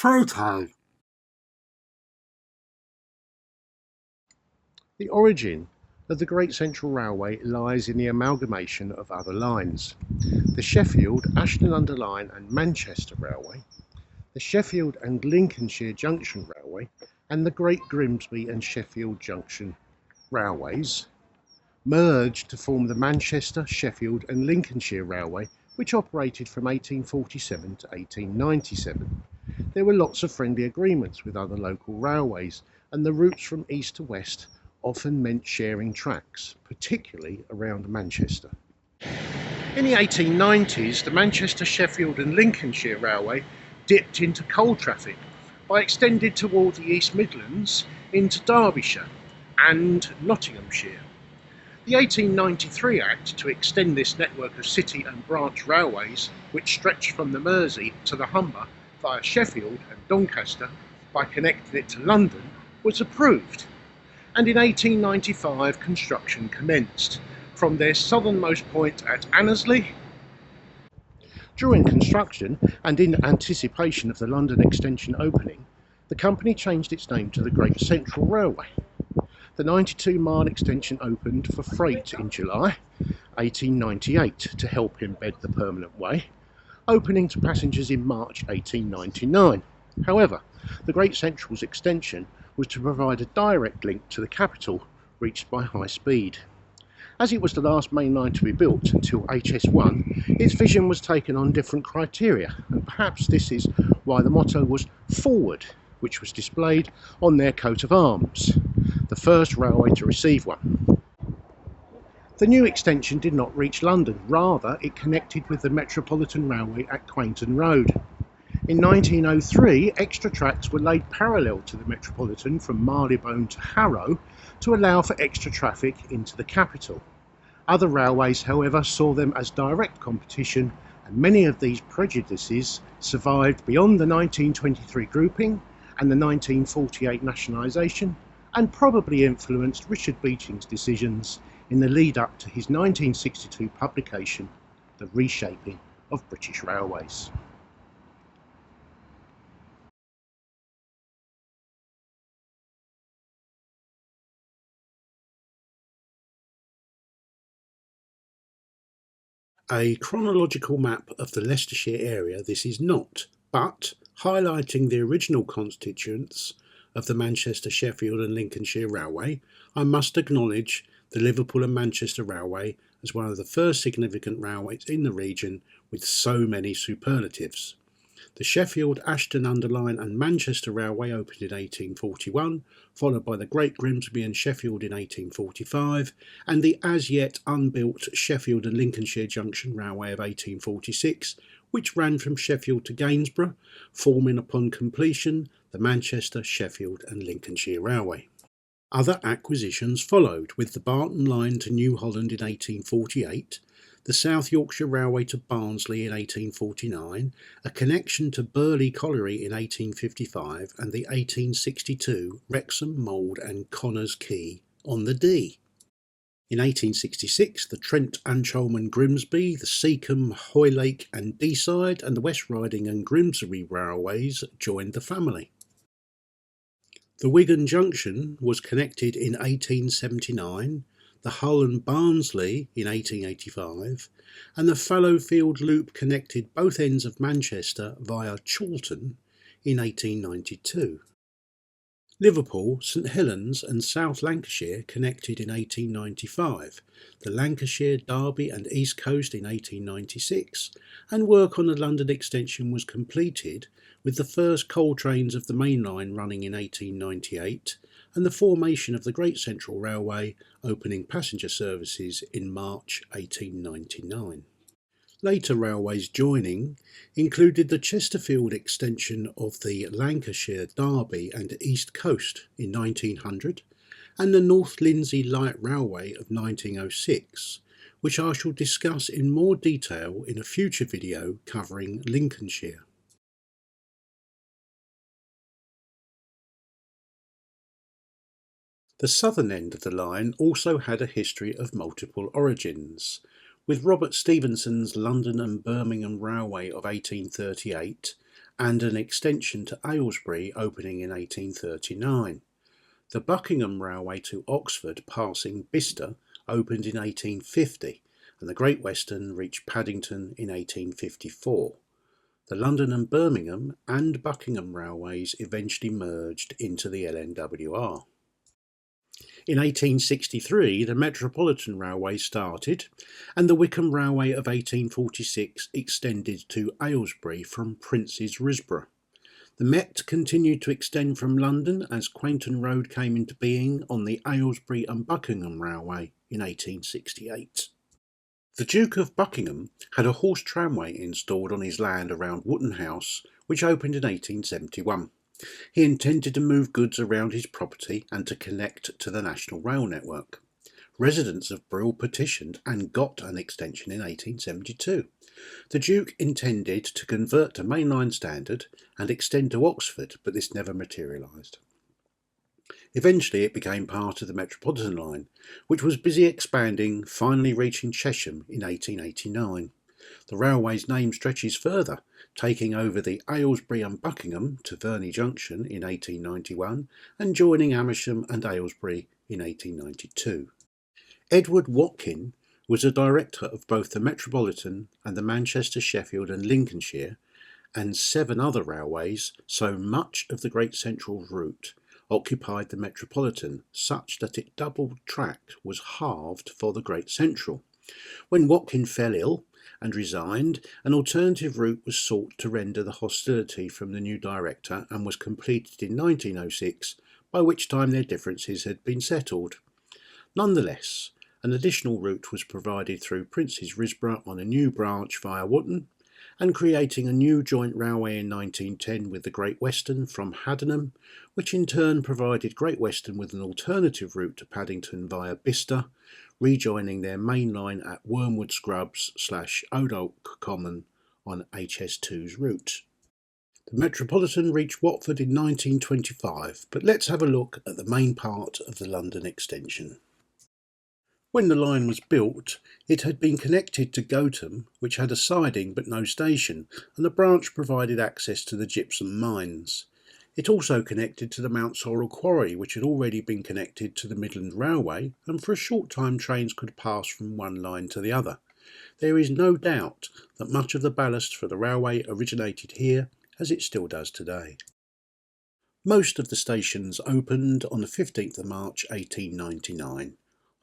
Photo. The origin of the Great Central Railway lies in the amalgamation of other lines. The Sheffield, Ashton-under-Lyne and Manchester Railway, the Sheffield and Lincolnshire Junction Railway, and the Great Grimsby and Sheffield Junction Railways merged to form the Manchester, Sheffield and Lincolnshire Railway, which operated from 1847 to 1897. There were lots of friendly agreements with other local railways, and the routes from east to west often meant sharing tracks, particularly around Manchester. In the 1890s, the Manchester, Sheffield and Lincolnshire Railway dipped into coal traffic by extending toward the East Midlands into Derbyshire and Nottinghamshire. The 1893 Act to extend this network of city and branch railways, which stretched from the Mersey to the Humber via Sheffield and Doncaster by connecting it to London, was approved, and in 1895 construction commenced from their southernmost point at Annesley. During construction and in anticipation of the London extension opening, the company changed its name to the Great Central Railway. The 92-mile extension opened for freight in July 1898 to help embed the permanent way, opening to passengers in March 1899. However, the Great Central's extension was to provide a direct link to the capital, reached by high speed. As it was the last main line to be built until HS1, its vision was taken on different criteria, and perhaps this is why the motto was "Forward," which was displayed on their coat of arms, the first railway to receive one. The new extension did not reach London, rather it connected with the Metropolitan Railway at Quainton Road. In 1903, extra tracks were laid parallel to the Metropolitan from Marylebone to Harrow to allow for extra traffic into the capital. Other railways, however, saw them as direct competition, and many of these prejudices survived beyond the 1923 grouping and the 1948 nationalisation, and probably influenced Richard Beeching's decisions in the lead up to his 1962 publication, The Reshaping of British Railways. A chronological map of the Leicestershire area this is not, but highlighting the original constituents of the Manchester, Sheffield and Lincolnshire Railway, I must acknowledge the Liverpool and Manchester Railway as one of the first significant railways in the region with so many superlatives. The Sheffield, Ashton-under-Lyne and Manchester Railway opened in 1841, followed by the Great Grimsby and Sheffield in 1845, and the as yet unbuilt Sheffield and Lincolnshire Junction Railway of 1846, which ran from Sheffield to Gainsborough, forming upon completion the Manchester, Sheffield and Lincolnshire Railway. Other acquisitions followed, with the Barton Line to New Holland in 1848, the South Yorkshire Railway to Barnsley in 1849, a connection to Burley Colliery in 1855, and the 1862 Wrexham, Mould and Connors Quay on the Dee. In 1866, the Trent, Ancholm Grimsby, the Seacombe, Hoylake and Deeside, and the West Riding and Grimsby Railways joined the family. The Wigan Junction was connected in 1879, the Hull and Barnsley in 1885, and the Fallowfield Loop connected both ends of Manchester via Chorlton in 1892. Liverpool, St Helens and South Lancashire connected in 1895, the Lancashire, Derby and East Coast in 1896, and work on the London extension was completed, with the first coal trains of the main line running in 1898, and the formation of the Great Central Railway opening passenger services in March 1899. Later railways joining included the Chesterfield extension of the Lancashire, Derby and East Coast in 1900 and the North Lindsey Light Railway of 1906, which I shall discuss in more detail in a future video covering Lincolnshire. The southern end of the line also had a history of multiple origins, with Robert Stephenson's London and Birmingham Railway of 1838 and an extension to Aylesbury opening in 1839. The Buckingham Railway to Oxford passing Bicester opened in 1850, and the Great Western reached Paddington in 1854. The London and Birmingham and Buckingham Railways eventually merged into the LNWR. In 1863, the Metropolitan Railway started, and the Wickham Railway of 1846 extended to Aylesbury from Prince's Risborough. The Met continued to extend from London as Quainton Road came into being on the Aylesbury and Buckingham Railway in 1868. The Duke of Buckingham had a horse tramway installed on his land around Wootton House, which opened in 1871. He intended to move goods around his property and to connect to the national rail network. Residents of Brill petitioned and got an extension in 1872. The Duke intended to convert to mainline standard and extend to Oxford, but this never materialised. Eventually it became part of the Metropolitan line, which was busy expanding, finally reaching Chesham in 1889. The railway's name stretches further, taking over the Aylesbury and Buckingham to Verney Junction in 1891 and joining Amersham and Aylesbury in 1892. Edward Watkin was a director of both the Metropolitan and the Manchester, Sheffield and Lincolnshire and 7 other railways, so much of the Great Central route occupied the Metropolitan, such that its double track was halved for the Great Central. When Watkin fell ill and resigned, an alternative route was sought to render the hostility from the new director and was completed in 1906, by which time their differences had been settled. Nonetheless, an additional route was provided through Prince's Risborough on a new branch via Wootton, and creating a new joint railway in 1910 with the Great Western from Haddenham, which in turn provided Great Western with an alternative route to Paddington via Bicester, rejoining their main line at Wormwood Scrubs / Old Oak Common on HS2's route. The Metropolitan reached Watford in 1925, but let's have a look at the main part of the London extension. When the line was built, it had been connected to Gotham, which had a siding but no station, and the branch provided access to the gypsum mines. It also connected to the Mount Sorrel Quarry, which had already been connected to the Midland Railway, and for a short time trains could pass from one line to the other. There is no doubt that much of the ballast for the railway originated here, as it still does today. Most of the stations opened on the 15th of March 1899.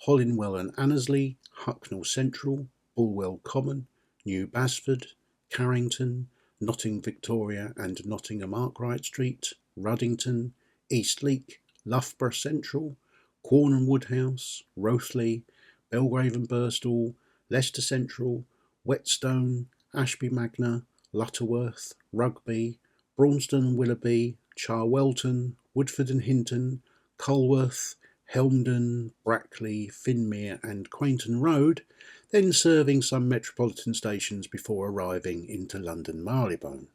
Hollingwell and Annesley, Hucknall Central, Bulwell Common, New Basford, Carrington, Notting Victoria and Nottingham Arkwright Street, Ruddington, Eastleek, Loughborough Central, Quorn Woodhouse, Rothley, Belgrave and Birstall, Leicester Central, Whetstone, Ashby Magna, Lutterworth, Rugby, Braunston and Willoughby, Charwelton, Woodford and Hinton, Colworth, Helmden, Brackley, Finmere and Quainton Road, then serving some metropolitan stations before arriving into London Marylebone.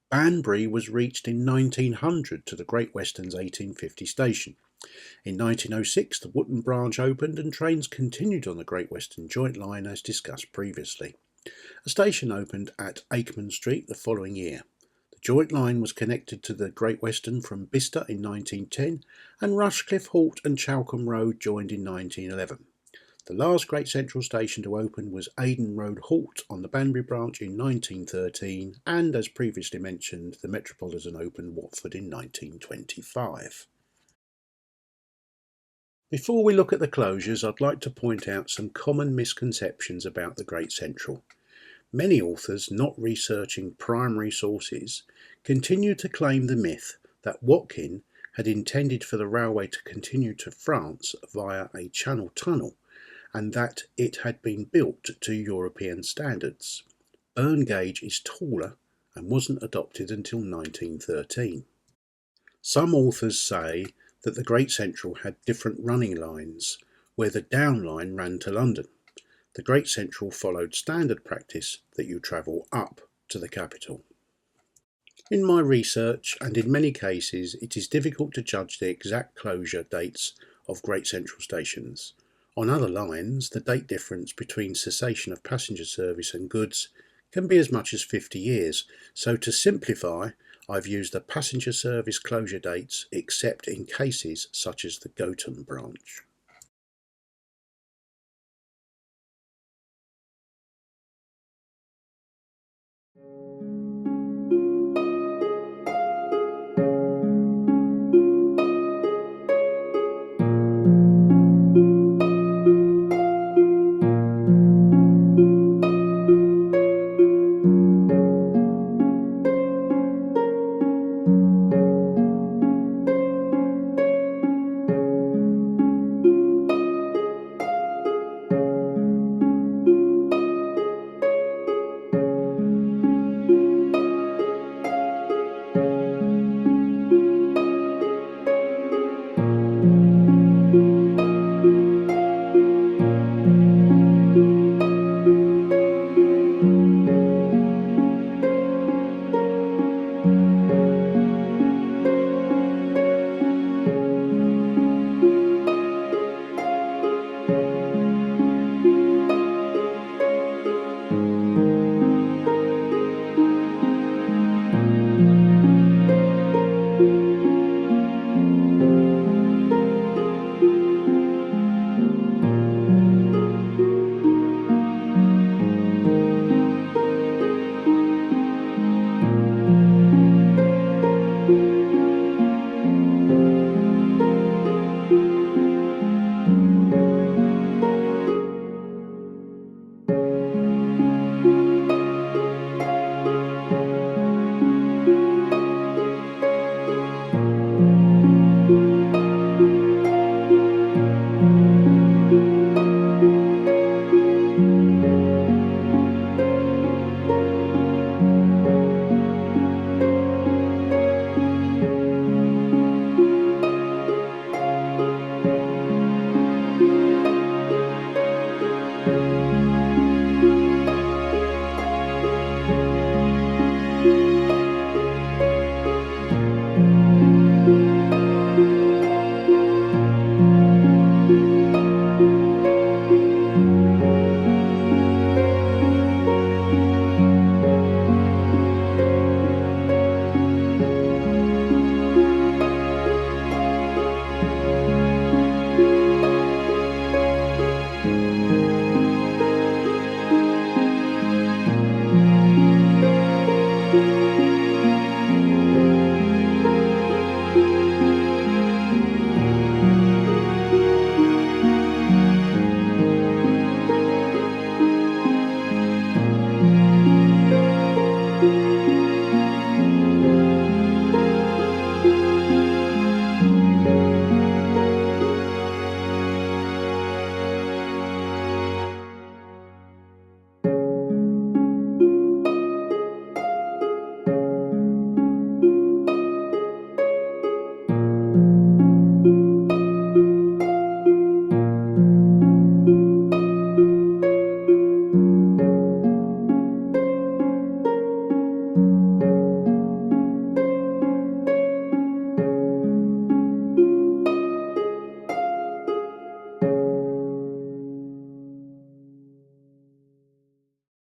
Banbury was reached in 1900 to the Great Western's 1850 station. In 1906 the Wootton branch opened and trains continued on the Great Western Joint Line as discussed previously. A station opened at Akeman Street the following year. The Joint Line was connected to the Great Western from Bicester in 1910 and Rushcliffe Halt and Chalcombe Road joined in 1911. The last Great Central station to open was Aden Road Halt on the Banbury branch in 1913 and, as previously mentioned, the Metropolitan opened Watford in 1925. Before we look at the closures, I'd like to point out some common misconceptions about the Great Central. Many authors not researching primary sources continue to claim the myth that Watkin had intended for the railway to continue to France via a channel tunnel and that it had been built to European standards. Burn gauge is taller and wasn't adopted until 1913. Some authors say that the Great Central had different running lines, where the down line ran to London. The Great Central followed standard practice that you travel up to the capital. In my research, and in many cases, it is difficult to judge the exact closure dates of Great Central stations. On other lines, the date difference between cessation of passenger service and goods can be as much as 50 years, so to simplify, I've used the passenger service closure dates except in cases such as the Gotham branch.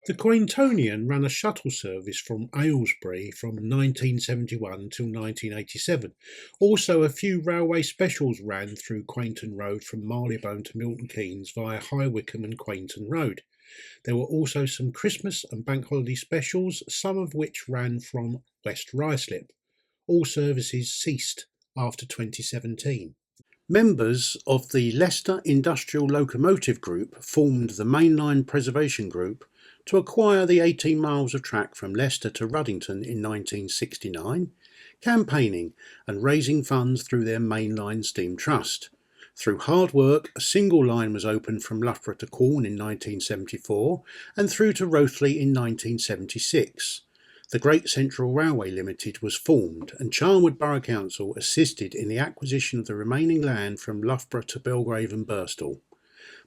The Quaintonian ran a shuttle service from Aylesbury from 1971 till 1987. Also, a few railway specials ran through Quainton Road from Marylebone to Milton Keynes via High Wycombe and Quainton Road. There were also some Christmas and bank holiday specials, some of which ran from West Ruislip. All services ceased after 2017. Members of the Leicester Industrial Locomotive Group formed the Mainline Preservation Group to acquire the 18 miles of track from Leicester to Ruddington in 1969, campaigning and raising funds through their Mainline Steam Trust. Through hard work, a single line was opened from Loughborough to Quorn in 1974 and through to Rothley in 1976. The Great Central Railway Limited was formed, and Charnwood Borough Council assisted in the acquisition of the remaining land from Loughborough to Belgrave and Birstall.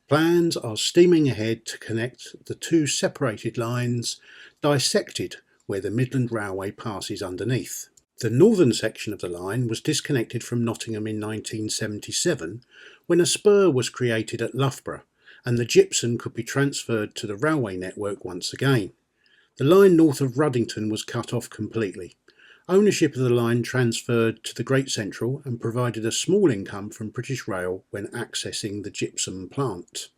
Plans are steaming ahead to connect the two separated lines, dissected where the Midland Railway passes underneath. The northern section of the line was disconnected from Nottingham in 1977 when a spur was created at Loughborough, and the gypsum could be transferred to the railway network once again. The line north of Ruddington was cut off completely. Ownership of the line transferred to the Great Central and provided a small income from British Rail when accessing the gypsum plant.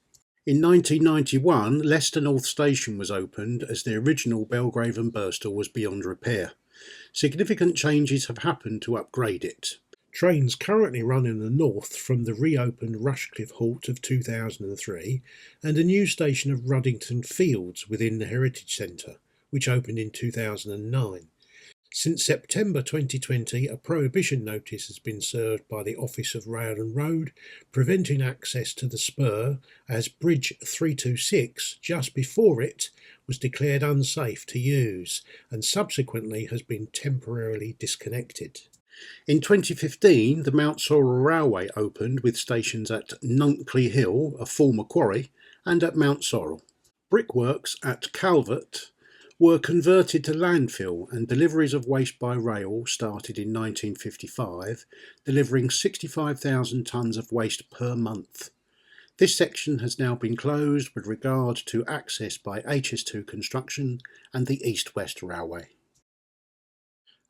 In 1991, Leicester North Station was opened as the original Belgrave and Birstall was beyond repair. Significant changes have happened to upgrade it. Trains currently run in the north from the reopened Rushcliffe halt of 2003 and a new station of Ruddington Fields within the Heritage Centre, which opened in 2009. Since September 2020, a prohibition notice has been served by the Office of Rail and Road, preventing access to the spur as Bridge 326, just before it, was declared unsafe to use and subsequently has been temporarily disconnected. In 2015, the Mount Sorrel Railway opened with stations at Nunkley Hill, a former quarry, and at Mount Sorrel. Brickworks at Calvert were converted to landfill and deliveries of waste by rail started in 1955, delivering 65,000 tonnes of waste per month. This section has now been closed with regard to access by HS2 construction and the East West Railway.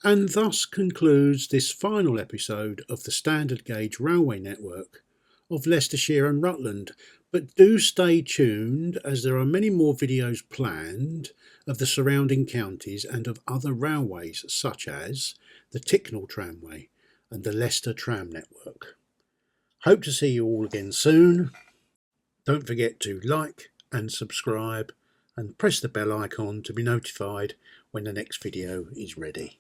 And thus concludes this final episode of the standard gauge railway network of Leicestershire and Rutland, but do stay tuned as there are many more videos planned of the surrounding counties and of other railways such as the Ticknall Tramway and the Leicester Tram Network. Hope to see you all again soon. Don't forget to like and subscribe and press the bell icon to be notified when the next video is ready.